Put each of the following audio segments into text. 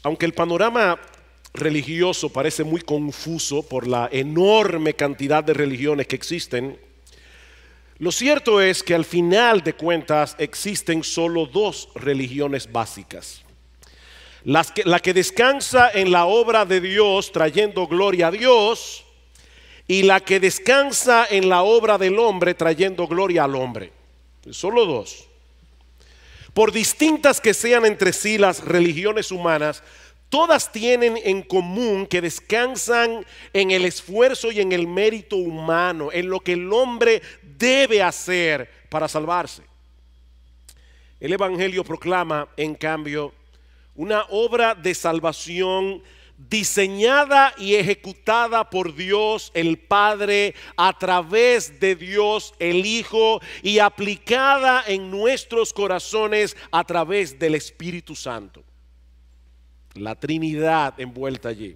Aunque el panorama religioso parece muy confuso por la enorme cantidad de religiones que existen, lo cierto es que al final de cuentas existen solo dos religiones básicas. La que descansa en la obra de Dios trayendo gloria a Dios, y la que descansa en la obra del hombre trayendo gloria al hombre. Solo dos. Por distintas que sean entre sí las religiones humanas, todas tienen en común que descansan en el esfuerzo y en el mérito humano, en lo que el hombre debe hacer para salvarse. El Evangelio proclama, en cambio, una obra de salvación diseñada y ejecutada por Dios el Padre a través de Dios el Hijo y aplicada en nuestros corazones a través del Espíritu Santo. La Trinidad envuelta allí.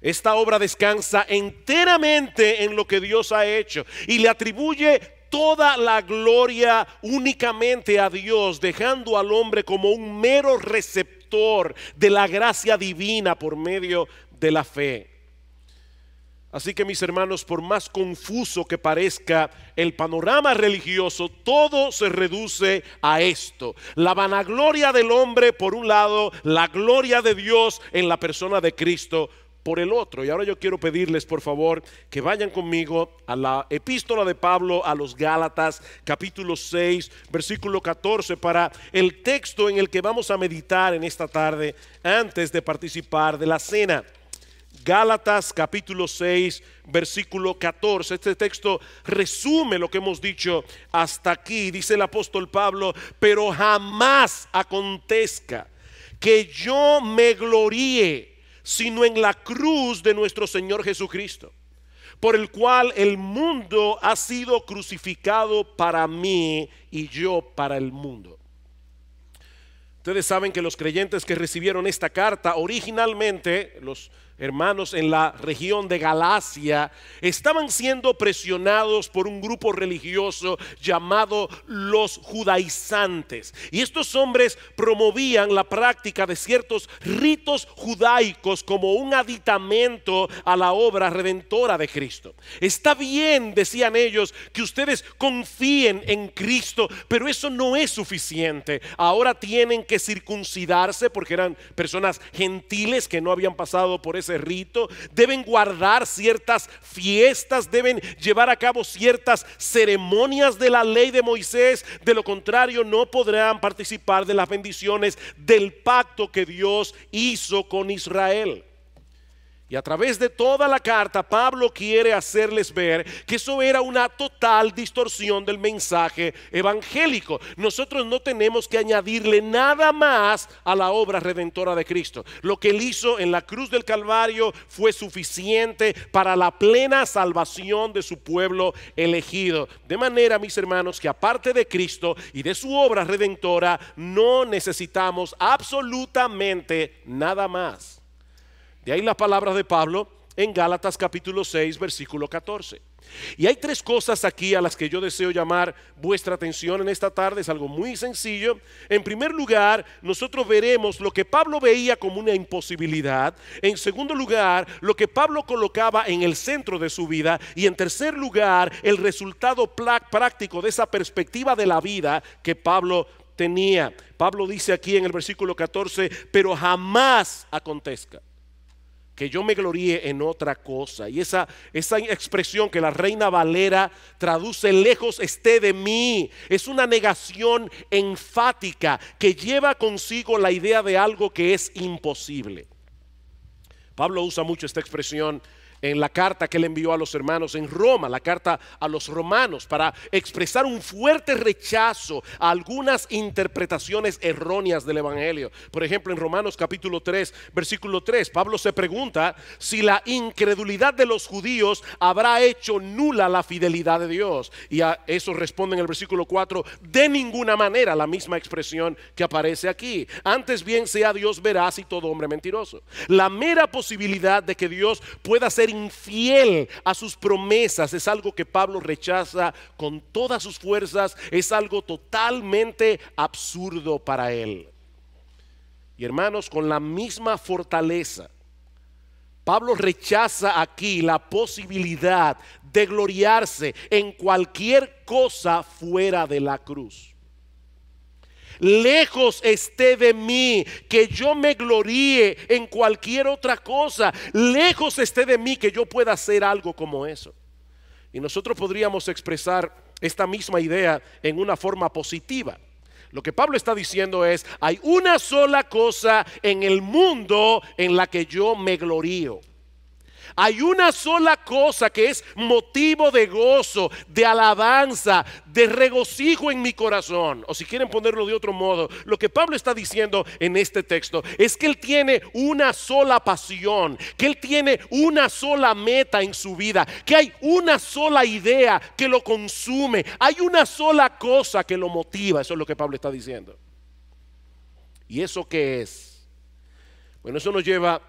Esta obra descansa enteramente en lo que Dios ha hecho y le atribuye toda la gloria únicamente a Dios, dejando al hombre como un mero receptor de la gracia divina por medio de la fe. Así que, mis hermanos, por más confuso que parezca el panorama religioso, todo se reduce a esto: la vanagloria del hombre por un lado, la gloria de Dios en la persona de Cristo por el otro. Y ahora yo quiero pedirles, por favor, que vayan conmigo a la epístola de Pablo a los Gálatas, capítulo 6, versículo 14, para el texto en el que vamos a meditar en esta tarde antes de participar de la cena. Gálatas capítulo 6, versículo 14. Este texto resume lo que hemos dicho hasta aquí. Dice el apóstol Pablo: pero jamás acontezca que yo me gloríe sino en la cruz de nuestro Señor Jesucristo, por el cual el mundo ha sido crucificado para mí y yo para el mundo. Ustedes saben que los creyentes que recibieron esta carta originalmente, los hermanos en la región de Galacia, estaban siendo presionados por un grupo religioso llamado los judaizantes. Y estos hombres promovían la práctica de ciertos ritos judaicos como un aditamento a la obra redentora de Cristo. Está bien, decían ellos, que ustedes confíen en Cristo, pero eso no es suficiente. Ahora tienen que circuncidarse, porque eran personas gentiles que no habían pasado por ese rito. Deben guardar ciertas fiestas, deben llevar a cabo ciertas ceremonias de la ley de Moisés. De lo contrario, no podrán participar de las bendiciones del pacto que Dios hizo con Israel. Y a través de toda la carta, Pablo quiere hacerles ver que eso era una total distorsión del mensaje evangélico. Nosotros no tenemos que añadirle nada más a la obra redentora de Cristo. Lo que él hizo en la cruz del Calvario fue suficiente para la plena salvación de su pueblo elegido. De manera, mis hermanos, que aparte de Cristo y de su obra redentora, no necesitamos absolutamente nada más. De ahí las palabras de Pablo en Gálatas capítulo 6, versículo 14. Y hay tres cosas aquí a las que yo deseo llamar vuestra atención en esta tarde. Es algo muy sencillo. En primer lugar, nosotros veremos lo que Pablo veía como una imposibilidad. En segundo lugar, lo que Pablo colocaba en el centro de su vida. Y en tercer lugar, el resultado práctico de esa perspectiva de la vida que Pablo tenía. Pablo dice aquí en el versículo 14: pero jamás acontezca que yo me gloríe en otra cosa. Y esa expresión que la Reina Valera traduce lejos esté de mí, es una negación enfática que lleva consigo la idea de algo que es imposible. Pablo usa mucho esta expresión en la carta que él envió a los hermanos en Roma, la carta a los romanos, para expresar un fuerte rechazo a algunas interpretaciones erróneas del evangelio. Por ejemplo, en Romanos capítulo 3, versículo 3, Pablo se pregunta si la incredulidad de los judíos habrá hecho nula la fidelidad de Dios. Y a eso responde en el versículo 4: de ninguna manera, la misma expresión que aparece aquí. Antes bien sea Dios veraz y todo hombre mentiroso. La mera posibilidad de que Dios pueda ser infiel a sus promesas es algo que Pablo rechaza con todas sus fuerzas. Es algo totalmente absurdo para él. Y hermanos, con la misma fortaleza, Pablo rechaza aquí la posibilidad de gloriarse en cualquier cosa fuera de la cruz. Lejos esté de mí que yo me gloríe en cualquier otra cosa. Lejos esté de mí que yo pueda hacer algo como eso. Y nosotros podríamos expresar esta misma idea en una forma positiva. Lo que Pablo está diciendo es: hay una sola cosa en el mundo en la que yo me glorío. Hay una sola cosa que es motivo de gozo, de alabanza, de regocijo en mi corazón. O si quieren ponerlo de otro modo, lo que Pablo está diciendo en este texto es que él tiene una sola pasión, que él tiene una sola meta en su vida, que hay una sola idea que lo consume, hay una sola cosa que lo motiva. Eso es lo que Pablo está diciendo. ¿Y eso qué es? Bueno, eso nos lleva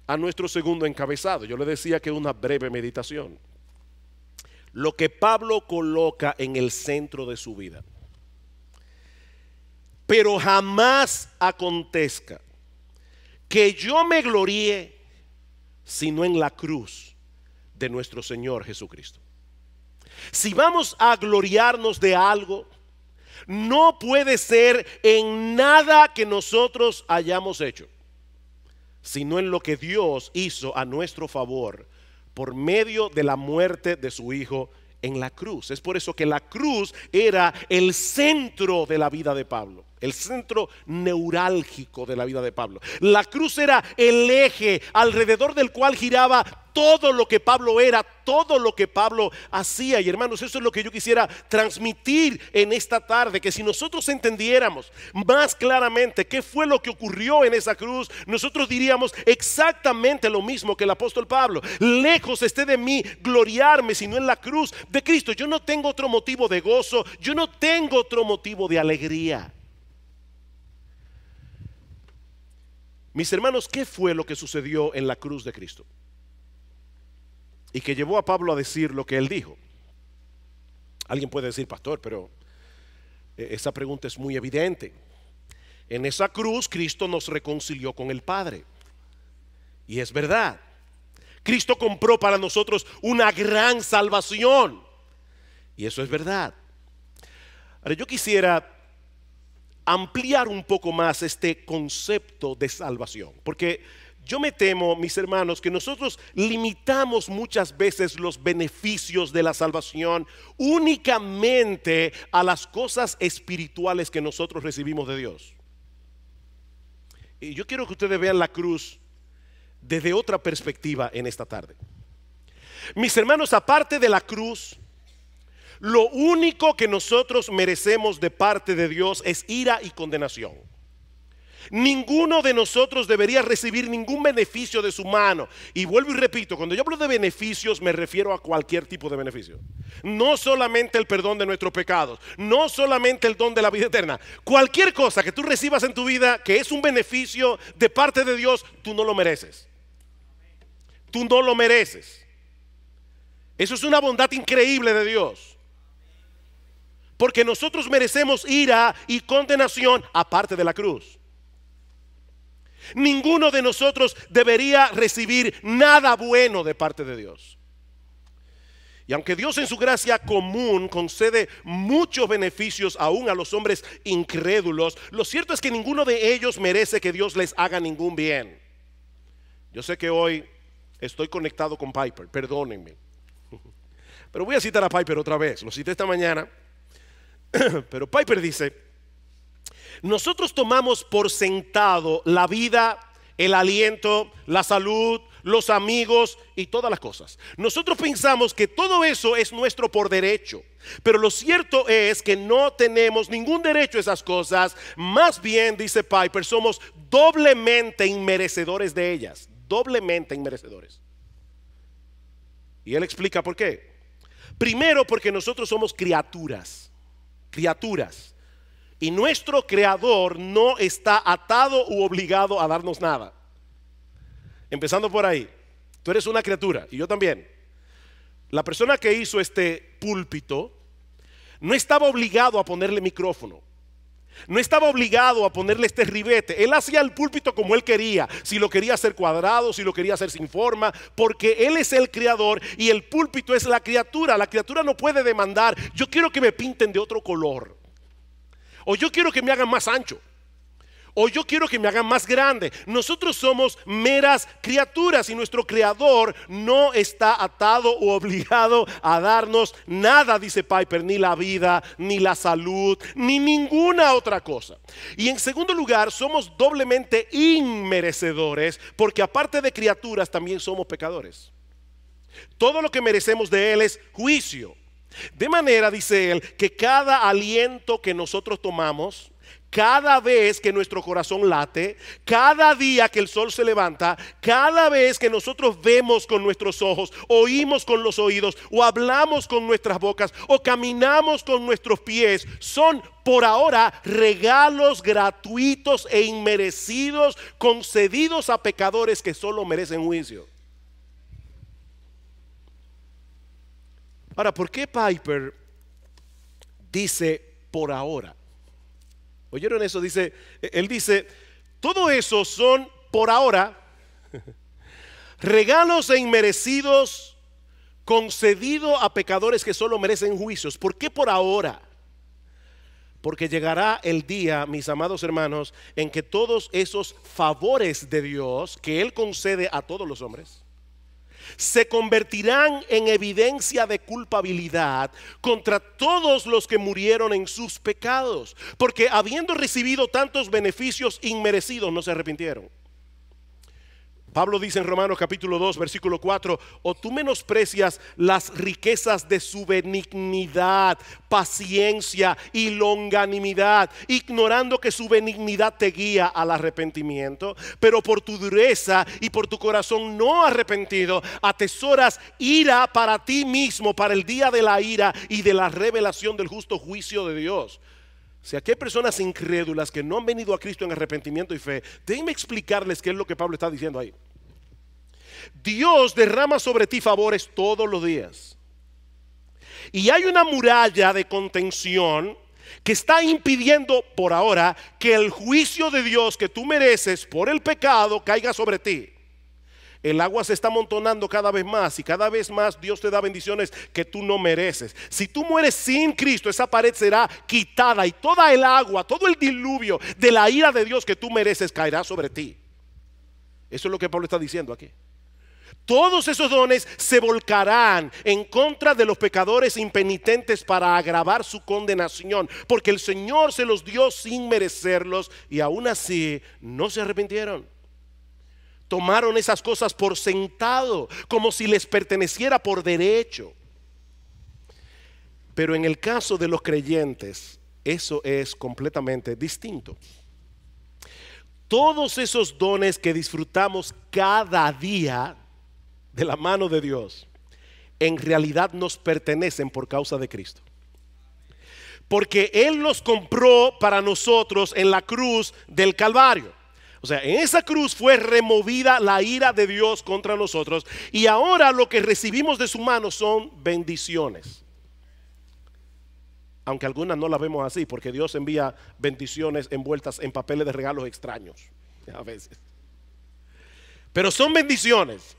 a nuestro segundo encabezado. Yo le decía que una breve meditación. Lo que Pablo coloca en el centro de su vida. Pero jamás acontezca que yo me gloríe sino en la cruz de nuestro Señor Jesucristo. Si vamos a gloriarnos de algo, no puede ser en nada que nosotros hayamos hecho, sino en lo que Dios hizo a nuestro favor por medio de la muerte de su Hijo en la cruz. Es por eso que la cruz era el centro de la vida de Pablo, el centro neurálgico de la vida de Pablo. La cruz era el eje alrededor del cual giraba todo lo que Pablo era, todo lo que Pablo hacía. Y hermanos, eso es lo que yo quisiera transmitir en esta tarde, que si nosotros entendiéramos más claramente qué fue lo que ocurrió en esa cruz, nosotros diríamos exactamente lo mismo que el apóstol Pablo: lejos esté de mí gloriarme sino en la cruz de Cristo. Yo no tengo otro motivo de gozo, yo no tengo otro motivo de alegría. Mis hermanos, ¿qué fue lo que sucedió en la cruz de Cristo y que llevó a Pablo a decir lo que él dijo? Alguien puede decir: pastor, pero esa pregunta es muy evidente. En esa cruz Cristo nos reconcilió con el Padre. Y es verdad. Cristo compró para nosotros una gran salvación. Y eso es verdad. Ahora, yo quisiera ampliar un poco más este concepto de salvación, porque yo me temo, mis hermanos, que nosotros limitamos muchas veces los beneficios de la salvación únicamente a las cosas espirituales que nosotros recibimos de Dios. Y yo quiero que ustedes vean la cruz desde otra perspectiva en esta tarde. Mis hermanos, aparte de la cruz, lo único que nosotros merecemos de parte de Dios es ira y condenación. Ninguno de nosotros debería recibir ningún beneficio de su mano. Y vuelvo y repito, cuando yo hablo de beneficios me refiero a cualquier tipo de beneficio. No solamente el perdón de nuestros pecados, no solamente el don de la vida eterna. Cualquier cosa que tú recibas en tu vida que es un beneficio de parte de Dios, tú no lo mereces. Tú no lo mereces. Eso es una bondad increíble de Dios. Porque nosotros merecemos ira y condenación aparte de la cruz. Ninguno de nosotros debería recibir nada bueno de parte de Dios. Y aunque Dios en su gracia común concede muchos beneficios aún a los hombres incrédulos, lo cierto es que ninguno de ellos merece que Dios les haga ningún bien. Yo sé que hoy estoy conectado con Piper, perdónenme. Pero voy a citar a Piper otra vez, lo cité esta mañana. Pero Piper dice: nosotros tomamos por sentado la vida, el aliento, la salud, los amigos y todas las cosas. Nosotros pensamos que todo eso es nuestro por derecho, pero lo cierto es que no tenemos ningún derecho a esas cosas. Más bien, dice Piper, somos doblemente inmerecedores de ellas, doblemente inmerecedores. Y él explica por qué. Primero, porque nosotros somos criaturas. Y nuestro creador no está atado u obligado a darnos nada. Empezando por ahí, tú eres una criatura y yo también. La persona que hizo este púlpito no estaba obligado a ponerle micrófono. No estaba obligado a ponerle este ribete. Él hacía el púlpito como él quería. Si lo quería hacer cuadrado, si lo quería hacer sin forma, porque él es el creador y el púlpito es la criatura. La criatura no puede demandar: yo quiero que me pinten de otro color, o yo quiero que me hagan más ancho, o yo quiero que me hagan más grande. Nosotros somos meras criaturas y nuestro creador no está atado o obligado a darnos nada, dice Piper, ni la vida, ni la salud, ni ninguna otra cosa. Y en segundo lugar, somos doblemente inmerecedores, porque aparte de criaturas también somos pecadores. Todo lo que merecemos de Él es juicio. De manera, dice él, que cada aliento que nosotros tomamos, cada vez que nuestro corazón late, cada día que el sol se levanta, cada vez que nosotros vemos con nuestros ojos, oímos con los oídos, o hablamos con nuestras bocas, o caminamos con nuestros pies, son por ahora regalos gratuitos e inmerecidos concedidos a pecadores que solo merecen juicio. Ahora, ¿por qué Piper dice por ahora? ¿Oyeron eso? Él dice, todo eso son por ahora regalos e inmerecidos concedidos a pecadores que solo merecen juicios. ¿Por qué por ahora? Porque llegará el día, mis amados hermanos, en que todos esos favores de Dios que Él concede a todos los hombres se convertirán en evidencia de culpabilidad contra todos los que murieron en sus pecados, porque habiendo recibido tantos beneficios inmerecidos no se arrepintieron. Pablo dice en Romanos capítulo 2 versículo 4: o tú menosprecias las riquezas de su benignidad, paciencia y longanimidad, ignorando que su benignidad te guía al arrepentimiento, pero por tu dureza y por tu corazón no arrepentido atesoras ira para ti mismo, para el día de la ira y de la revelación del justo juicio de Dios. Si aquí hay personas incrédulas que no han venido a Cristo en arrepentimiento y fe, déjenme explicarles qué es lo que Pablo está diciendo ahí. Dios derrama sobre ti favores todos los días. Y hay una muralla de contención que está impidiendo por ahora que el juicio de Dios que tú mereces por el pecado caiga sobre ti. El agua se está amontonando cada vez más y cada vez más Dios te da bendiciones que tú no mereces. Si tú mueres sin Cristo, esa pared será quitada y toda el agua, todo el diluvio de la ira de Dios que tú mereces caerá sobre ti. Eso es lo que Pablo está diciendo aquí. Todos esos dones se volcarán en contra de los pecadores impenitentes para agravar su condenación, porque el Señor se los dio sin merecerlos y aún así no se arrepintieron. Tomaron esas cosas por sentado, como si les perteneciera por derecho. Pero en el caso de los creyentes, eso es completamente distinto. Todos esos dones que disfrutamos cada día de la mano de Dios, en realidad nos pertenecen por causa de Cristo. Porque Él los compró para nosotros en la cruz del Calvario. O sea, en esa cruz fue removida la ira de Dios contra nosotros y ahora lo que recibimos de su mano son bendiciones. Aunque algunas no las vemos así, porque Dios envía bendiciones envueltas en papeles de regalos extraños a veces. Pero son bendiciones.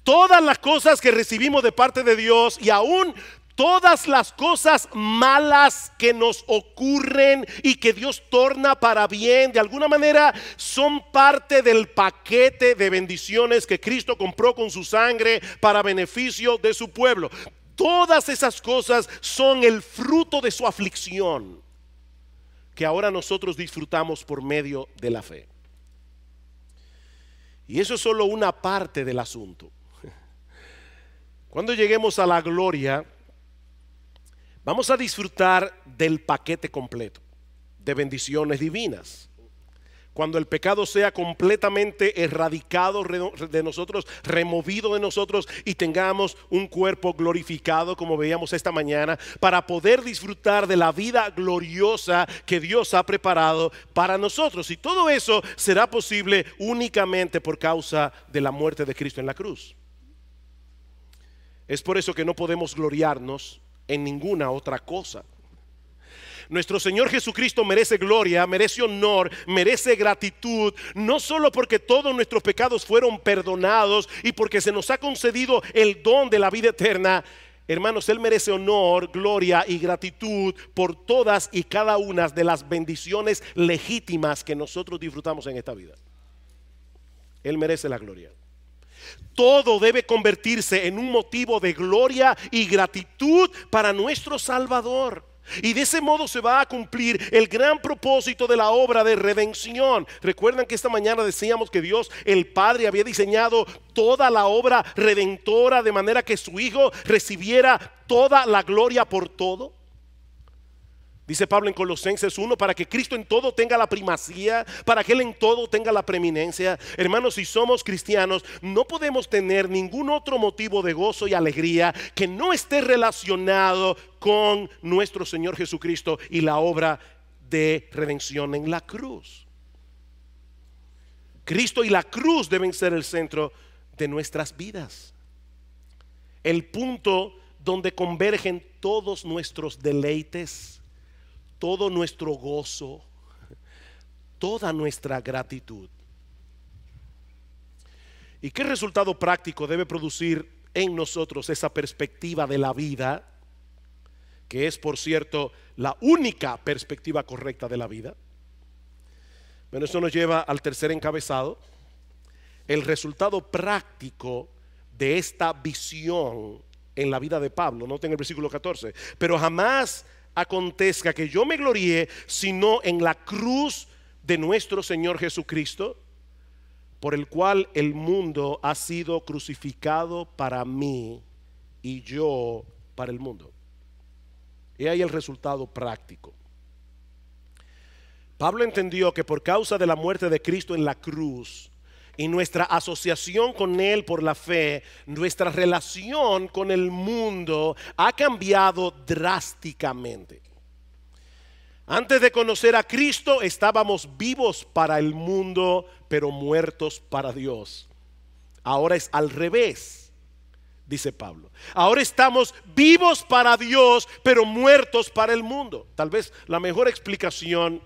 Todas las cosas que recibimos de parte de Dios y aún todas las cosas malas que nos ocurren y que Dios torna para bien, de alguna manera son parte del paquete de bendiciones que Cristo compró con su sangre para beneficio de su pueblo. Todas esas cosas son el fruto de su aflicción que ahora nosotros disfrutamos por medio de la fe. Y eso es solo una parte del asunto. Cuando lleguemos a la gloria, vamos a disfrutar del paquete completo de bendiciones divinas. Cuando el pecado sea completamente erradicado de nosotros, removido de nosotros y tengamos un cuerpo glorificado como veíamos esta mañana, para poder disfrutar de la vida gloriosa que Dios ha preparado para nosotros. Y todo eso será posible únicamente por causa de la muerte de Cristo en la cruz. Es por eso que no podemos gloriarnos en ninguna otra cosa. Nuestro Señor Jesucristo merece gloria, merece honor, merece gratitud, no solo porque todos nuestros pecados fueron perdonados y porque se nos ha concedido el don de la vida eterna. Hermanos, Él merece honor, gloria y gratitud por todas y cada una de las bendiciones legítimas que nosotros disfrutamos en esta vida. Él merece la gloria. Todo debe convertirse en un motivo de gloria y gratitud para nuestro Salvador. Y de ese modo se va a cumplir el gran propósito de la obra de redención. Recuerdan que esta mañana decíamos que Dios el Padre había diseñado toda la obra redentora de manera que su Hijo recibiera toda la gloria por todo. Dice Pablo en Colosenses 1, para que Cristo en todo tenga la primacía, para que Él en todo tenga la preeminencia. Hermanos, si somos cristianos, no podemos tener ningún otro motivo de gozo y alegría que no esté relacionado con nuestro Señor Jesucristo y la obra de redención en la cruz. Cristo y la cruz deben ser el centro de nuestras vidas, el punto donde convergen todos nuestros deleites, todo nuestro gozo, toda nuestra gratitud. ¿Y qué resultado práctico debe producir en nosotros esa perspectiva de la vida, que es, por cierto, la única perspectiva correcta de la vida? Bueno, eso nos lleva al tercer encabezado. El resultado práctico de esta visión en la vida de Pablo. Noten el versículo 14. Pero jamás acontezca que yo me gloríe sino en la cruz de nuestro Señor Jesucristo, por el cual el mundo ha sido crucificado para mí y yo para el mundo. Y ahí el resultado práctico. Pablo entendió que por causa de la muerte de Cristo en la cruz y nuestra asociación con Él por la fe, nuestra relación con el mundo ha cambiado drásticamente. Antes de conocer a Cristo estábamos vivos para el mundo, pero muertos para Dios. Ahora es al revés, dice Pablo. Ahora estamos vivos para Dios, pero muertos para el mundo. Tal vez la mejor explicación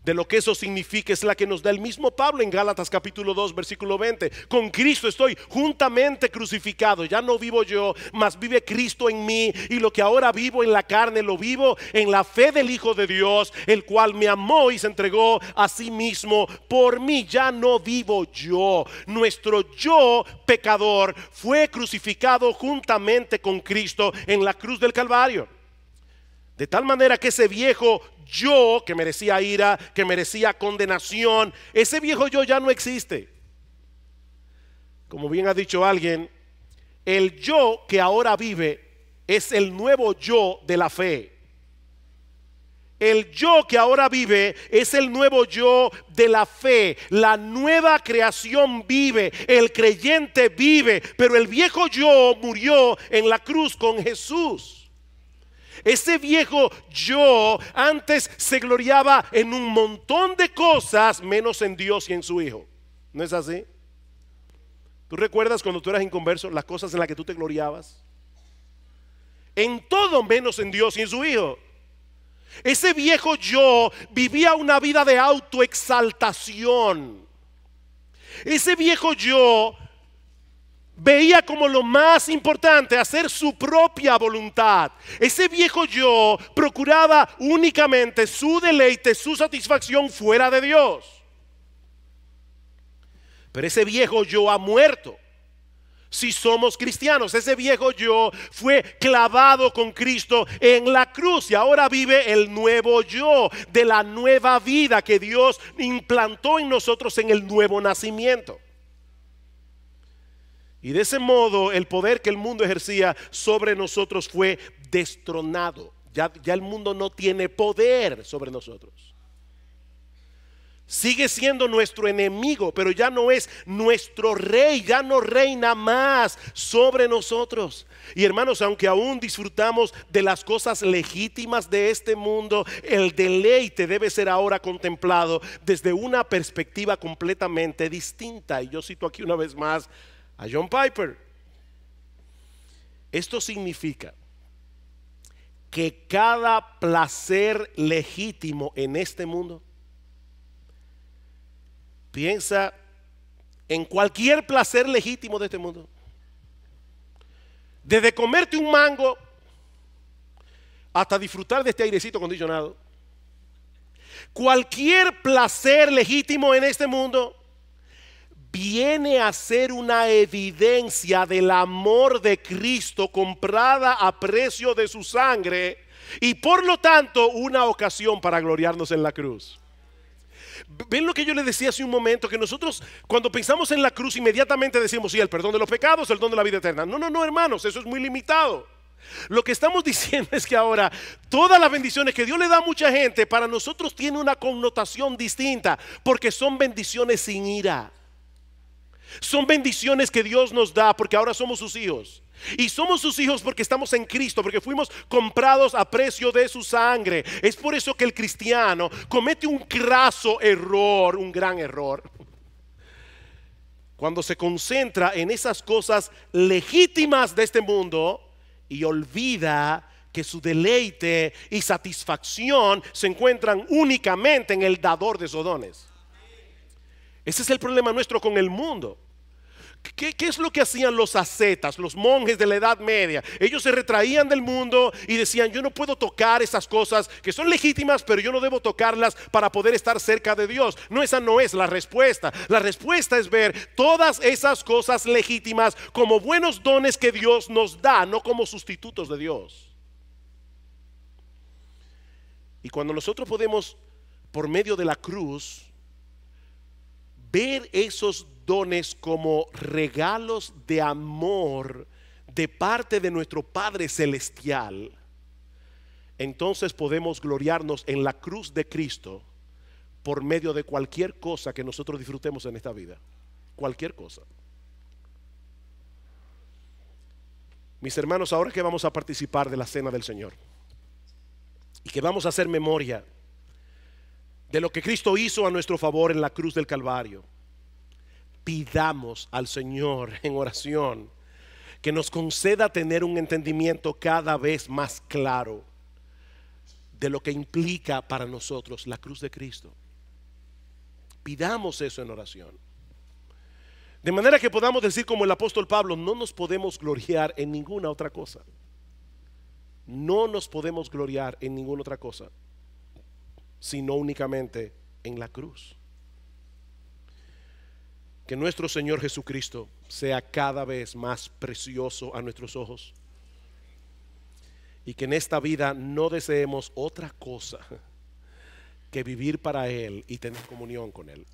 de lo que eso significa es la que nos da el mismo Pablo en Gálatas capítulo 2 versículo 20. Con Cristo estoy juntamente crucificado, ya no vivo yo, mas vive Cristo en mí, y lo que ahora vivo en la carne lo vivo en la fe del Hijo de Dios, el cual me amó y se entregó a sí mismo por mí. Ya no vivo yo, nuestro yo pecador fue crucificado juntamente con Cristo en la cruz del Calvario. De tal manera que ese viejo yo que merecía ira, que merecía condenación, ese viejo yo ya no existe. Como bien ha dicho alguien, el yo que ahora vive es el nuevo yo de la fe. El yo que ahora vive es el nuevo yo de la fe. La nueva creación vive, el creyente vive, pero el viejo yo murió en la cruz con Jesús. Ese viejo yo antes se gloriaba en un montón de cosas, menos en Dios y en su Hijo. ¿No es así? ¿Tú recuerdas cuando tú eras inconverso las cosas en las que tú te gloriabas? En todo menos en Dios y en su Hijo. Ese viejo yo vivía una vida de autoexaltación. Ese viejo yo veía como lo más importante hacer su propia voluntad. Ese viejo yo procuraba únicamente su deleite, su satisfacción fuera de Dios. Pero ese viejo yo ha muerto. Si somos cristianos, ese viejo yo fue clavado con Cristo en la cruz y ahora vive el nuevo yo de la nueva vida que Dios implantó en nosotros en el nuevo nacimiento. Y de ese modo el poder que el mundo ejercía sobre nosotros fue destronado. Ya el mundo no tiene poder sobre nosotros. Sigue siendo nuestro enemigo, pero ya no es nuestro rey, ya no reina más sobre nosotros. Y hermanos, aunque aún disfrutamos de las cosas legítimas de este mundo, el deleite debe ser ahora contemplado desde una perspectiva completamente distinta. Y yo cito aquí una vez más a John Piper. Esto significa que cada placer legítimo en este mundo, piensa en cualquier placer legítimo de este mundo, desde comerte un mango hasta disfrutar de este airecito acondicionado, cualquier placer legítimo en este mundo viene a ser una evidencia del amor de Cristo comprada a precio de su sangre y por lo tanto una ocasión para gloriarnos en la cruz. ¿Ven lo que yo les decía hace un momento? Que nosotros cuando pensamos en la cruz inmediatamente decimos, sí, el perdón de los pecados, el don de la vida eterna. No, no, no, hermanos, eso es muy limitado. Lo que estamos diciendo es que ahora todas las bendiciones que Dios le da a mucha gente, para nosotros tiene una connotación distinta, porque son bendiciones sin ira. Son bendiciones que Dios nos da porque ahora somos sus hijos. Y somos sus hijos porque estamos en Cristo, porque fuimos comprados a precio de su sangre. Es por eso que el cristiano comete un graso error, un gran error, cuando se concentra en esas cosas legítimas de este mundo y olvida que su deleite y satisfacción se encuentran únicamente en el dador de esos dones. Ese es el problema nuestro con el mundo. ¿Qué es lo que hacían los ascetas, los monjes de la Edad Media? Ellos se retraían del mundo y decían, yo no puedo tocar esas cosas que son legítimas, pero yo no debo tocarlas para poder estar cerca de Dios. No, esa no es la respuesta. La respuesta es ver todas esas cosas legítimas como buenos dones que Dios nos da, no como sustitutos de Dios. Y cuando nosotros podemos, por medio de la cruz, ver esos dones como regalos de amor de parte de nuestro Padre Celestial, entonces podemos gloriarnos en la cruz de Cristo por medio de cualquier cosa que nosotros disfrutemos en esta vida. Cualquier cosa. Mis hermanos, ahora que vamos a participar de la cena del Señor y que vamos a hacer memoria de lo que Cristo hizo a nuestro favor en la cruz del Calvario, pidamos al Señor en oración que nos conceda tener un entendimiento cada vez más claro de lo que implica para nosotros la cruz de Cristo. Pidamos eso en oración, de manera que podamos decir como el apóstol Pablo, no nos podemos gloriar en ninguna otra cosa. No nos podemos gloriar en ninguna otra cosa, sino únicamente en la cruz. Que nuestro Señor Jesucristo sea cada vez más precioso a nuestros ojos y que en esta vida no deseemos otra cosa que vivir para Él y tener comunión con Él.